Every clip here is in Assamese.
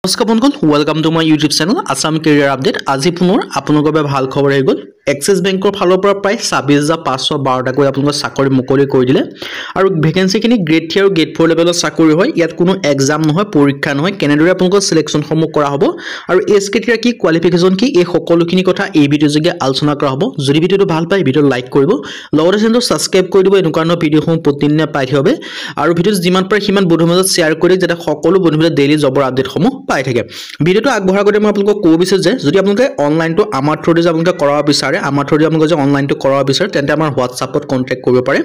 নমস্কাৰ বন্ধুসকল, welcome to my YouTube channel Assam career update. আজি পুনৰ আপোনালোকৰ বাবে ভাল খবৰ আহি গ'ল। এক্সিছ বেংকৰ ফালৰ পৰা প্ৰায় 26,512টাকৈ আপোনালোকৰ চাকৰি মুকলি কৰি দিলে আৰু ভেকেন্সিখিনি গ্ৰেড 3 আৰু গ্ৰেড 4 লেভেলৰ চাকৰি হয়। ইয়াত কোনো এক্সাম নহয়, পৰীক্ষা নহয়, কেনেদৰে আপোনালোকৰ সিলেকশ্যনসমূহ কৰা হ'ব আৰু এজ ক্ৰাইটেৰিয়া কি, কোৱালিফিকেশ্যন কি, এই সকলোখিনি কথা এই ভিডিঅ'ৰ যোগে আলোচনা কৰা হ'ব। যদি ভিডিঅ'টো ভাল পায় ভিডিঅ'টো লাইক কৰিব, লগতে চেনেলটো ছাবস্ক্ৰাইব কৰি দিব। এনেকুৱা ধৰণৰ ভিডিঅ'সমূহ প্ৰতিদিনে পাই থাকিব আৰু ভিডিঅ'টো যিমান পাৰে সিমান বন্ধুৰ মাজত শ্বেয়াৰ কৰি যাতে সকলো বন্ধুৱে ডেইলি জবৰ আপডেটসমূহ পাই থাকে। ভিডিঅ'টো আগবঢ়াৰ আগতে মই আপোনালোকক ক'ব বিচাৰো যে যদি আপোনালোকে অনলাইনটো আমাৰ থ্ৰুদি আপোনালোকে কৰাব বিচাৰে, আমাৰ থ্ৰুদি আপোনালোকে যে অনলাইনটো কৰাব বিচাৰে, তেন্তে আমাৰ হোৱাটছআপত কণ্টেক্ট কৰিব পাৰে।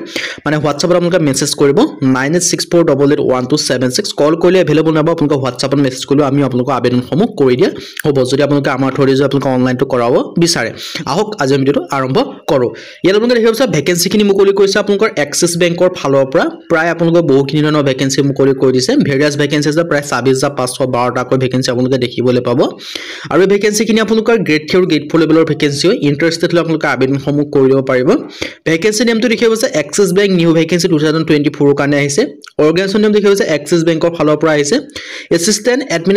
মানে হোৱাটছআপত আপোনালোকে মেছেজ কৰিব 9864881276। কল কৰিলে এভেইলেবল নাপাব, আপোনালোকে হোৱাটছআপত মেছেজ কৰিলেও আমি আপোনালোকৰ আবেদনসমূহ কৰি দিয়া হ'ব যদি আপোনালোকে আমাৰ থ্ৰুদি যে আপোনালোকে অনলাইনটো কৰাব বিচাৰে। আহক আজি ভিডিঅ'টো আৰম্ভ কৰোঁ। ইয়াত আপোনালোকে দেখিব বিচাৰে ভেকেন্সিখিনি মুকলি কৰিছে আপোনালোকৰ এক্সিছ বেংকৰ ফালৰ পৰা। প্ৰায় আপোনালোকে বহুখিনি ধৰণৰ ভেকেন্সি মুকলি কৰি দিছে। ভেৰিয়াছ ভেকেন্সি আছে প্ৰায় 26,512টাকৈ ভেকেন্সি আপোনালোকে দেখিবলৈ পাব আৰু এই ভেকেন্সিখিনি আপোনালোকৰ গ্ৰেড 3 আৰু গ্ৰেড 4 লেভেলৰ ভেকেন্সি হয়। ইণ্টাৰেষ্টেড হ'লে আপোনালোকে আবেদনসমূহ কৰি দিব পাৰিব। ভেকেন্সি নেমটো দেখিব আছে এক্সিছ বেংক নিউ ভেকেন্সি 2024 কাৰণে আহিছে। অৰ্গেনাইজেশ্যন নেম দেখিব আছে এক্সিছ বেংকৰ ফালৰ পৰা আহিছে। এছিষ্টেণ্ট এডমিন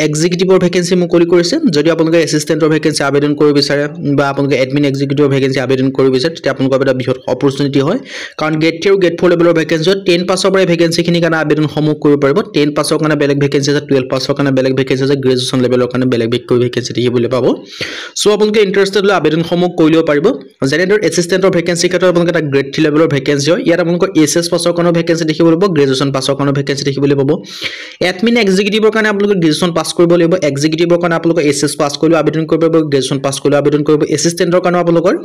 এক্সিকিউটিভৰ ভেকেন্সি মুকলি কৰিছে। যদি আপোনালোকে এছিষ্টেণ্টৰ ভেকেন্সি আবেদন কৰিব বিচাৰে বা আপোনালোকে এডমিন এক্সিকিউটিভৰ ভেকেন্সি আবেদন কৰিব বিচাৰে, তেতিয়া আপোনালোকৰ এটা বৃহৎ অপৰচুনিটি হয়। কাৰণ গ্ৰেড 3 আৰু গ্ৰেড 4 লেভেলৰ ভেকেন্সি হয়। 10 পাছৰ পৰা ভেকেন্সিখিনিৰ কাৰণে আবেদনসমূহ কৰিব পাৰিব। 10 পাছৰ কাৰণে বেলেগ ভেকেন্সি আছে, 12 পাছৰ কাৰণে বেলেগ ভেকেন্সি আছে, গ্ৰেজুৱেশ্যন লেভেলৰ কাৰণে বেলেগ ভেকেন্সি দেখিবলৈ পাব। চ' আপোনালোকে ইণ্টাৰেষ্টেড হ'লে আবেদনসমূহ কৰি ল'ব পাৰিব। যেনেদৰে এছিষ্টেণ্টৰ ভেকেন্সি ক্ষেত্ৰত আপোনালোকে এটা গ্ৰেড 3 লেভেলৰ ভেকেন্সি হয়। ইয়াত আপোনালোকৰ এইচএছ পাছৰ কাৰণে ভেকেন্সি দেখিবলৈ পাব, গ্ৰেজুৱেশ্যন পাছৰ কাৰণে ভেকেন্সি দেখিবলৈ পাব। এডমিন এক্সিকিউটিভৰ কাৰণে আপোনালোকে গ্ৰেজুৱেশ্যন পাছ কৰিব লাগিব। এক্সিকিউটিভৰ কাৰণে আপোনালোকে এইচএছ পাছ কৰিলেও আবেদন কৰিব পাৰিব, গ্ৰেজুৱেশ্যন পাছ কৰিলেও আবেদন কৰিব। এছিষ্টেণ্টৰ কাৰণে আপোনালোকৰ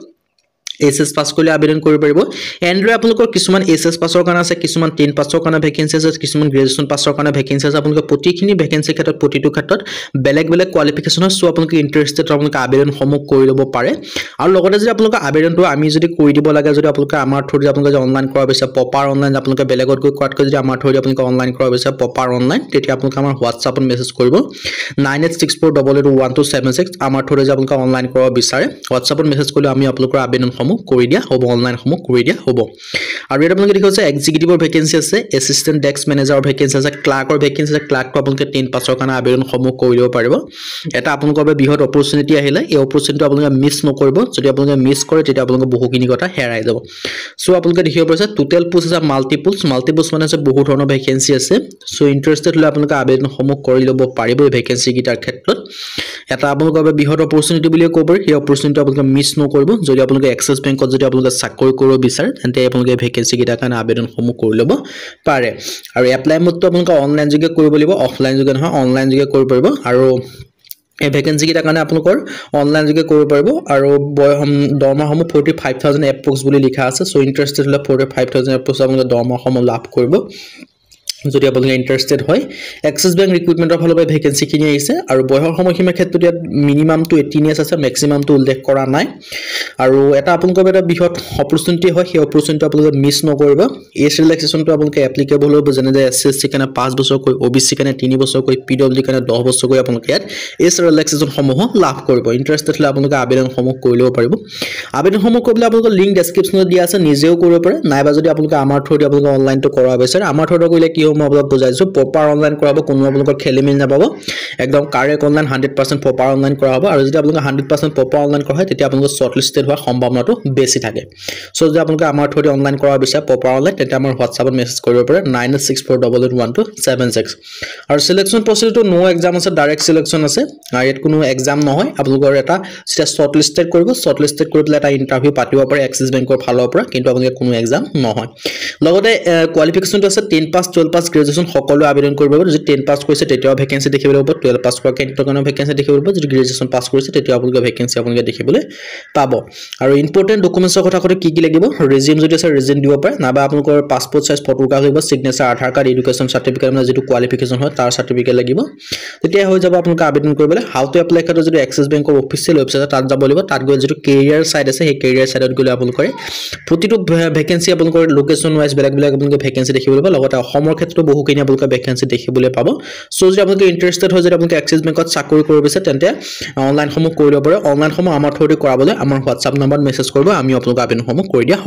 এইচএছ পাছ কৰিলে আবেদন কৰিব পাৰিব। এনেদৰে আপোনালোকৰ কিছুমান এইচএছ পাছৰ কাৰণে আছে, কিছুমান 10 পাছৰ কাৰণে ভেকেন্সি আছে, কিছুমান গ্ৰেজুৱেশ্যন পাছৰ কাৰণে ভেকেন্সি আছে। আপোনালোকে প্ৰতিখিনি ভেকেন্সিৰ ক্ষেত্ৰত প্ৰতিটো ক্ষেত্ৰত বেলেগ বেলেগ কোৱালিফিকেশ্যন হয়। চ' আপোনালোকে ইণ্টাৰেষ্টেড আপোনালোকে আবেদনসমূহ কৰি ল'ব পাৰে। আৰু লগতে যদি আপোনালোকে আবেদনটো আমি যদি কৰি দিব লাগে, যদি আপোনালোকে আমাৰ থ্ৰুদি আপোনালোকে যদি অনলাইন কৰা বিচাৰে প্ৰপাৰ অনলাইন, আপোনালোকে বেলেগত গৈ কৰাতকৈ যদি আমাৰ থ্ৰুদি আপোনালোকে অনলাইন কৰা বিচাৰে প্ৰপাৰ অনলাইন, তেতিয়া আপোনালোকে আমাৰ হোৱাটছআপত মেছেজ কৰিব 9864881276। আমাৰ থ্ৰুদি যদি আপোনালোকে অনলাইন কৰাব বিচাৰে হোৱাটছআপত মেছেজ কৰিলে আমি আপোনালোকৰ আবেদনসমূহ কৰি দিয়া হ'ব, অনলাইনসমূহ কৰি দিয়া হ'ব। আৰু ইয়াত আপোনালোকে দেখিছে এক্সিকিউটিভৰ ভেকেন্সি আছে, এছিষ্টেণ্ট ডেস্ক মেনেজাৰৰ ভেকেন্সি আছে, ক্লাৰ্কৰ ভেকেন্সি আছে। ক্লাৰ্কটো আপোনালোকে 10 পাছৰ কাৰণে আবেদনসমূহ কৰি দিব পাৰিব। এটা আপোনালোকৰ বাবে বৃহৎ অপৰচুনিটি আহিলে, এই অপৰচুনিটিটো আপোনালোকে মিছ নকৰিব। যদি আপোনালোকে মিছ কৰে তেতিয়া আপোনালোকে বহুখিনি কথা হেৰাই যাব। চ' আপোনালোকে দেখিব পাৰিছে টোটেল পোষ্ট আছে মাল্টিপোষ্ট মানে আছে বহু ধৰণৰ ভেকেন্সি আছে। চ' ইণ্টাৰেষ্টেড হ'লে আপোনালোকে আবেদনসমূহ কৰি ল'ব পাৰিব এই ভেকেন্সিকেইটাৰ ক্ষেত্ৰত। এটা আপোনালোকৰ বাবে বৃহৎ অপৰচুনিটি বুলিয়ে ক'ব পাৰি। সেই অপৰচুনিটিটো আপোনালোকে মিছ নকৰিব। যদি আপোনালোকে এক্সিছ বেংকত যদি আপোনালোকে চাকৰি কৰিব বিচাৰে, তেন্তে আপোনালোকে ভেকেন্সিকেইটাৰ কাৰণে আবেদনসমূহ কৰি ল'ব পাৰে। আৰু এপ্লাই মোডটো আপোনালোকে অনলাইন যোগে কৰিব লাগিব, অফলাইন যোগে নহয়, অনলাইন যোগে কৰিব পাৰিব। আৰু এই ভেকেন্সিকেইটাৰ কাৰণে আপোনালোকৰ অনলাইন যোগে কৰিব পাৰিব। আৰু দৰমহাসমূহ 45,000 এপ্ৰক্স বুলি লিখা আছে। চ' ইণ্টাৰেষ্টেড হ'লে 45,000 এপ্ৰক্স আপোনালোকে দৰমহাসমূহ লাভ কৰিব যদি আপোনালোকে ইণ্টাৰেষ্টেড হয়। এক্সিছ বেংক ৰিক্ৰুটমেণ্টৰ ফালৰ পৰা ভেকেন্সিখিনি আহিছে। আৰু বয়সৰ সময়সীমাৰ ক্ষেত্ৰত ইয়াত মিনিমামটো 18 ইয়াৰ্ছ আছে, মেক্সিমামটো উল্লেখ কৰা নাই। আৰু এটা আপোনালোকৰ এটা বৃহৎ অপৰচুনিটি হয়, সেই অপৰচুনিটিটো আপোনালোকে মিছ নকৰিব। এজ ৰিলেক্সেশ্যনটো আপোনালোকে এপ্লিকেবল হ'ব, যেনে SC কাৰণে 5 বছৰকৈ, OBC কাৰণে 3 বছৰকৈ, PWD কাৰণে 10 বছৰকৈ আপোনালোকে ইয়াত এজ ৰিলেক্সেশ্যনসমূহ লাভ কৰিব। ইণ্টাৰেষ্টেড হ'লে আপোনালোকে আবেদনসমূহ কৰি ল'ব পাৰিব। আবেদনসমূহ কৰিবলৈ আপোনালোকৰ লিংক ডেছক্ৰিপশ্যনত দিয়া আছে, নিজেও কৰিব পাৰে। নাইবা যদি আপোনালোকে আমাৰ থ্ৰুদি আপোনালোকে অনলাইনটো কৰাব বিচাৰে, আমাৰ থ্ৰুদি কৰিলে কি হ'ব মই আপোনাক বুজাইছোঁ। প্ৰপাৰ অনলাইন কৰাব, কোনো আপোনালোকৰ খেলি মেলি নাপাব। একদম কাৰেক্ট অনলাইন 100% প্ৰপাৰ অনলাইন কৰা হ'ব। আৰু যদি আপোনালোকে 100% প্ৰপাৰ অনলাইন কৰা হয়, তেতিয়া আপোনালোকৰ শ্বৰ্ট লিষ্টেড হোৱাৰ সম্ভাৱনাটো বেছি থাকে। চ' যদি আপোনালোকে আমাৰ থ্ৰুদি অনলাইন কৰাব বিচাৰে প্ৰপাৰ অনলাইন, তেতিয়া আমাৰ হোৱাটছআপত মেছেজ কৰিব পাৰে 9864881276। আৰু চিলেকশ্যন প্ৰচেছটো নো এক্সাম আছে, ডাইৰেক্ট চিলেকশ্যন আছে। ইয়াত কোনো এক্সাম নহয়। আপোনালোকৰ এটা যেতিয়া শ্বৰ্ট লিষ্টেড কৰিব, শ্বৰ্ট লিষ্টেড কৰি পেলাই এটা ইণ্টাৰভিউ পাতিব পাৰে এক্সিছ বেংকৰ ফালৰ পৰা, কিন্তু আপোনালোকে কোনো এক্সাম নহয়। লগতে কোৱালিফিকেশ্যনটো আছে 10 পাছ, 12 পাছ, গ্ৰেজুৱেশ্যন সকলো আবেদন কৰিব পাৰিব। যদি 10 পাছ কৰিছে তেতিয়াও ভেকেন্সি দেখিবলৈ পাব, 12 পাছ কৰা কেন্দ্ৰৰ ভেকেন্সি দেখিবলৈ পাব, যদি গ্ৰেজুৱেশ্যন পাছ কৰিছে তেতিয়াও আপোনালোকে ভেকেন্সি আপোনালোকে দেখিবলৈ পাব। আৰু ইম্পৰ্টেণ্ট ডকুমেণ্টছৰ কথা ক'লে কি লাগিব, ৰিজিউম যদি আছে ৰিজিউম দিব পাৰে, নাইবা আপোনালোকৰ পাছপৰ্ট চাইজ ফটোগ্ৰাফ লাগিব, ছিগনেচাৰ, আধাৰ কাৰ্ড, এডুকেশ্যন চাৰ্টিফিকেট, মানে যিটো কোৱালিফিকেশ্যন হয় তাৰ চাৰ্টিফিকেট লাগিব। তেতিয়া হৈ যাব আপোনালোকে আবেদন কৰিবলৈ। হাউ টু এপ্লাই ক্ষেত্ৰত যদি এক্সিছ বেংকৰ অফিচিয়েল ৱেবছাইট তাত যাব লাগিব। তাত গৈ যিটো কেৰিয়াৰ চাইট আছে, সেই কেৰিয়াৰ চাইটত গ'লে আপোনালোকে প্ৰতিটো ভেকেন্সি আপোনালোকৰ লোকেশ্যন ৱাইজ বেলেগ বেলেগ আপোনালোকে ভেকেন্সি দেখিবলৈ পাব। লগতে অসমৰ ক্ষেত্ৰতো বহুখিনি আপোনালোকে ভেকেন্সি দেখিবলৈ পাব। চ' যদি আপোনালোকে ইণ্টাৰেষ্টেড হয়, যদি আপোনালোকে এক্সিছ বেংকত চাকৰি কৰিব বিচাৰে, তেন্তে অনলাইনসমূহ কৰি ল'ব পাৰে। অনলাইনসমূহ আমাৰ থ্ৰুদি কৰাবলৈ আমাৰ হোৱাটছআপ নম্বৰত মেছেজ কৰিব, আমি আপোনালোকৰ আবেদনসমূহ কৰি দিয়া